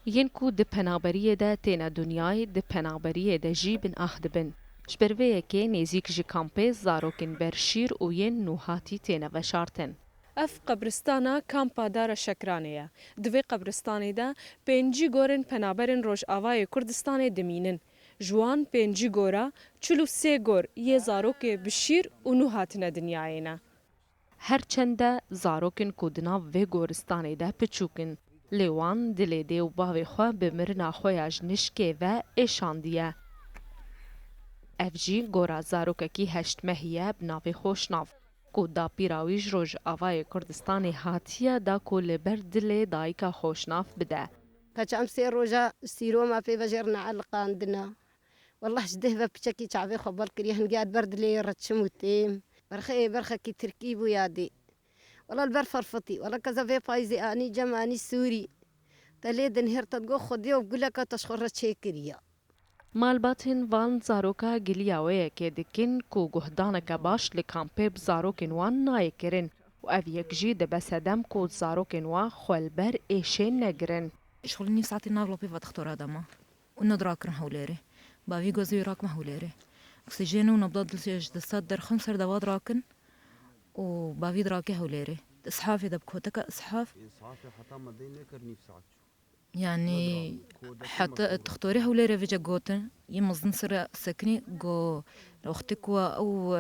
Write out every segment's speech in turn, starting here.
ین کو د پنابریه ده تینا دنیای د پنابریه ده جی بن آخد بن. جبروه که نزیک جی کامپه زاروکن برشیر و ین نوحاتی تینا وشارتن. اف قبرستانا کامپا دار شکرانه دوی قبرستانی ده پنجی گورن پنابرن روش آوای کردستان دمینن. جوان پنجی گورا چلو سه گور یه زاروک بشیر و نوحاتن دنیاینا. هرچنده زاروکن کودنا و گورستانی ده پچوکن. لیوان دلیده و باوی خواه بمرنا خویاج نشکه و ایشاندیه. افجی گورا زاروککی هشت مهیه بناوی خوشناو. کو دا پیراویج روژ آوای کردستان هاتیه دا کو لبر دل دایکا خوشناف بده. كم سير روجا سيرو ما في فجرنا علقة عندنا والله جده بشكي شعبي خبر كريهن قاعد برد لي رتشموتيم برخة كي تركيب ويادي والله البر فرفطي والله كذا في فايزي اني جماني سوري تليد انهر تدقو خدي وبقول لك تشخر تشيكريا مالباتن وان زاروکا گلیاوه که دکن کو گهدانکا باش لکامپه بزاروکن وان نای کرن و او یک جی ده بسدم کو زاروکن وان خوالبر ایشین نگرن. شغل نفس ساعتي ناغلو في فتختور هذا وندراكر هوليري بافي جوزي راك ما هوليري اكسجين ونبض الجدسات در خمسة دواد راكن وبافي دراكي هوليري اسحافي دبكوتك اسحاف حتى ما دينا كرني في ساعته يعني حتى تختوري هوليري فيجا جوتن يمزن سر سكني جو اختكوا او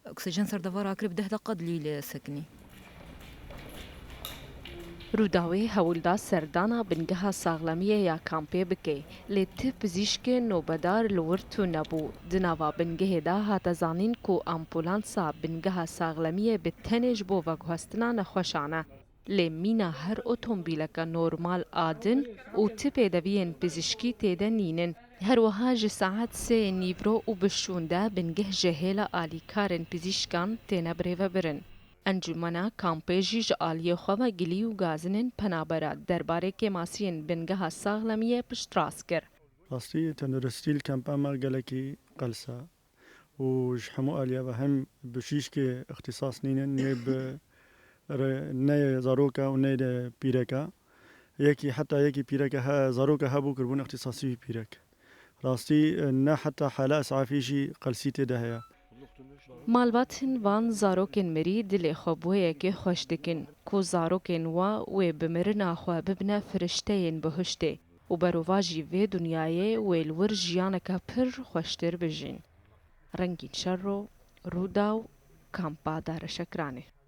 اكسجين سر دوار راكري بده قد لي سكني روداوی هولدا سردانا بنگها ساغلمیه یا کامپه بکه لی تپ زیشک نوبدار لورتو نبو دناوا بنگه دا هاتا زانین کو امبولانسا بنگها ساغلمیه بتنج بو وگوستنا نخوشانه لی مینا هر اتومبیلکا نورمال آدن و تپه دوین پزشکی تیده نینن هر وها جه ساعت سه نیورو و بشونده بنگه جهیلا آلیکارن پزشکان تینا بریوه برن. انجمنا کامپیجی جالیه خواه گلی و گازنن پنابرا درباره که ماسین بنگه ساغلمیه پشتراس کر. راستی تندرستی الكامب أمر قالكي قلسة وجحمو آليا وهم بشيش كي اختصاص نينن ني زاروكا وني بيركا يكي حتى يكي بيركا ها زاروكا هابو كربون اختصاصي بيرك راستی نه حتى حالا اسعافيشي قلسيتي دهيا مالباتن وان زاروکن مری دل خوبوه که خوش دکن کو زاروکن و بمرنا خو ببنا فرشتین بهشته و برواجی و دنیای و الور جیانکا پر خوشتر بجین رنگین شر رو داو کامپا دار شکرانه